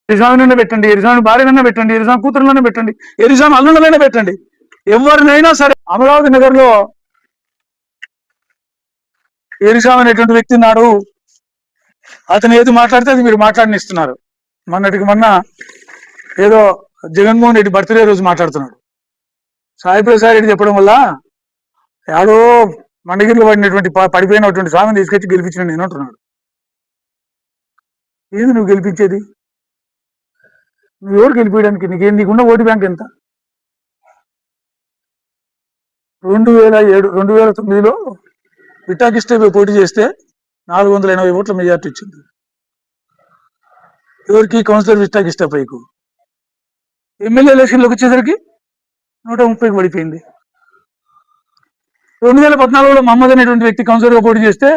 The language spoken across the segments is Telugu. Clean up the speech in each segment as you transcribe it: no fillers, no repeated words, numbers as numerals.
ఎరిస్వామినైనా పెట్టండి, ఎరిస్వామి భార్యనైనా పెట్టండి, ఎరిస్వామి కూతురులైనా పెట్టండి, ఎరిస్వామి అల్లుళ్ళనైనా పెట్టండి, ఎవరినైనా సరే. అమరావతి నగర్ లో ఎరిస్వామి అనేటువంటి వ్యక్తి ఉన్నాడు. అతను ఏది మాట్లాడితే అది మీరు మాట్లాడనిస్తున్నారు. మొన్నటికి మొన్న ఏదో జగన్మోహన్ రెడ్డి బర్త్డే రోజు మాట్లాడుతున్నాడు. సాయి ప్రసాద్ రెడ్డి చెప్పడం వల్ల ఏదో మండగిరిలో పడిపోయినటువంటి స్వామిని తీసుకొచ్చి గెలిపించిన నేను అంటున్నాడు. ఏది నువ్వు గెలిపించేది? నువ్వు ఎవరు గెలిపించడానికి? నీకున్న ఓటు బ్యాంక్ ఎంత? 2009లో విఠాకిష్టపై పోటీ చేస్తే 480 ఓట్ల మెజార్టీ వచ్చింది. ఎవరికి? కౌన్సిలర్ విఠాకిష్టపైకు. ఎమ్మెల్యే ఎలక్షన్లోకి వచ్చేసరికి 130కి పడిపోయింది. 2014లో మహమ్మద్ అనేటువంటి వ్యక్తి కౌన్సిలర్గా పోటీ చేస్తే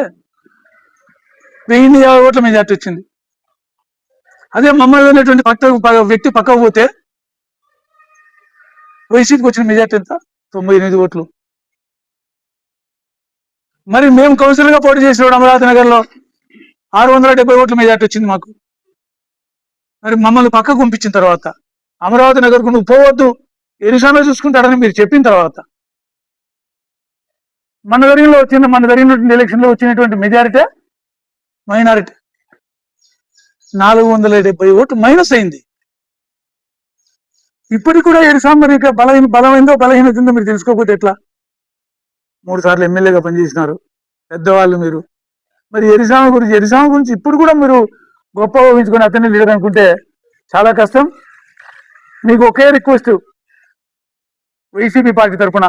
1050 ఓట్ల మెజార్టీ వచ్చింది. అదే మహమ్మద్ అనేటువంటి వ్యక్తి పక్కకు పోతే వైసీపీకి వచ్చిన మెజార్టీ ఎంత? 98 ఓట్లు. మరి మేము కౌన్సిలర్గా పోటీ చేసినప్పుడు అమరావతి నగర్లో 670 ఓట్ల మెజార్టీ వచ్చింది మాకు. మరి మమ్మల్ని పక్కకు పంపించిన తర్వాత అమరావతి నగర్కు నువ్వు పోవద్దు, ఎరిస్వామి చూసుకుంటాడని మీరు చెప్పిన తర్వాత మన జరిగినటువంటి ఎలక్షన్లో వచ్చినటువంటి మెజారిటీ మైనారిటీ 470 ఓట్లు మైనస్ అయింది. ఇప్పటికి కూడా ఎరిస్వామి మరి బలమైందో బలహీనతుందో మీరు తెలుసుకోకపోతే ఎట్లా? 3 సార్లు ఎమ్మెల్యేగా పనిచేసినారు పెద్దవాళ్ళు మీరు. మరి ఎరిస్వామి గురించి ఇప్పుడు కూడా మీరు గొప్ప ఊహించుకొని అతన్ని లీడర్ అనుకుంటే చాలా కష్టం. మీకు ఒకే రిక్వెస్ట్, వైసీపీ పార్టీ తరఫున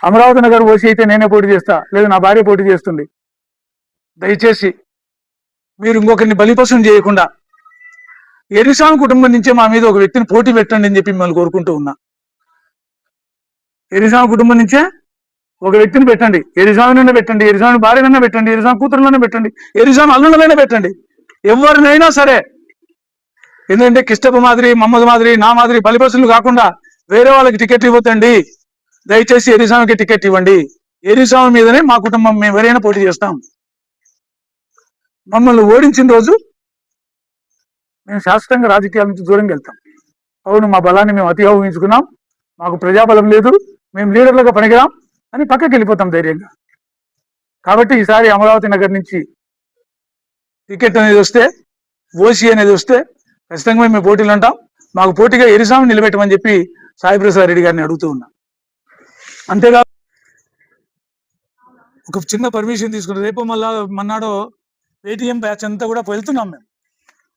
అమరావతి నగర్ ఓసీ అయితే నేనే పోటీ చేస్తా, లేదు నా భార్య పోటీ చేస్తుంది. దయచేసి మీరు ఇంకొకరిని బలిపశం చేయకుండా ఎరిస్వామి కుటుంబం నుంచే మా మీద ఒక వ్యక్తిని పోటీ పెట్టండి అని చెప్పి మిమ్మల్ని కోరుకుంటూ ఉన్నా. ఎరిస్వామి కుటుంబం నుంచే ఒక వ్యక్తిని పెట్టండి, ఎరిస్వామినైనా పెట్టండి, ఎరిస్వామి భార్యనైనా పెట్టండి, ఎరిస్వామి కూతురులైనా పెట్టండి, ఎరిస్వామి అల్లుళ్ళనైనా పెట్టండి, ఎవరినైనా సరే. ఎందుకంటే కిష్టప్ప మాదిరి, మహమ్మద్ మాదిరి, నా మాదిరి బలిపశులు కాకుండా వేరే వాళ్ళకి టికెట్ ఇవ్వద్దండి. దయచేసి ఎరిస్వామికి టికెట్ ఇవ్వండి. ఎరిస్వామి మీదనే మా కుటుంబం మేము ఎవరైనా పోటీ చేస్తాం. మమ్మల్ని ఓడించిన రోజు మేము శాశ్వతంగా రాజకీయాల నుంచి దూరంగా వెళ్తాం. అవును, మా బలాన్ని మేము అతిగా ఊహించుకున్నాం, మాకు ప్రజాబలం లేదు, మేము లీడర్లుగా పనికిరాం అని పక్కకి వెళ్ళిపోతాం ధైర్యంగా. కాబట్టి ఈసారి అమరావతి నగర్ నుంచి టికెట్ అనేది వస్తే, ఓసీ అనేది వస్తే ఖచ్చితంగా మేము పోటీలు అంటాం. మాకు పోటీగా ఎరిస్వామిని నిలబెట్టమని చెప్పి సాయి ప్రసాద్ రెడ్డి గారిని అడుగుతూ ఉన్నా. అంతేగా ఒక చిన్న పర్మిషన్ తీసుకుని రేపు మళ్ళా మన్నాడు పేటీఎం బ్యాచ్ అంతా కూడా వెళ్తున్నాం మేము.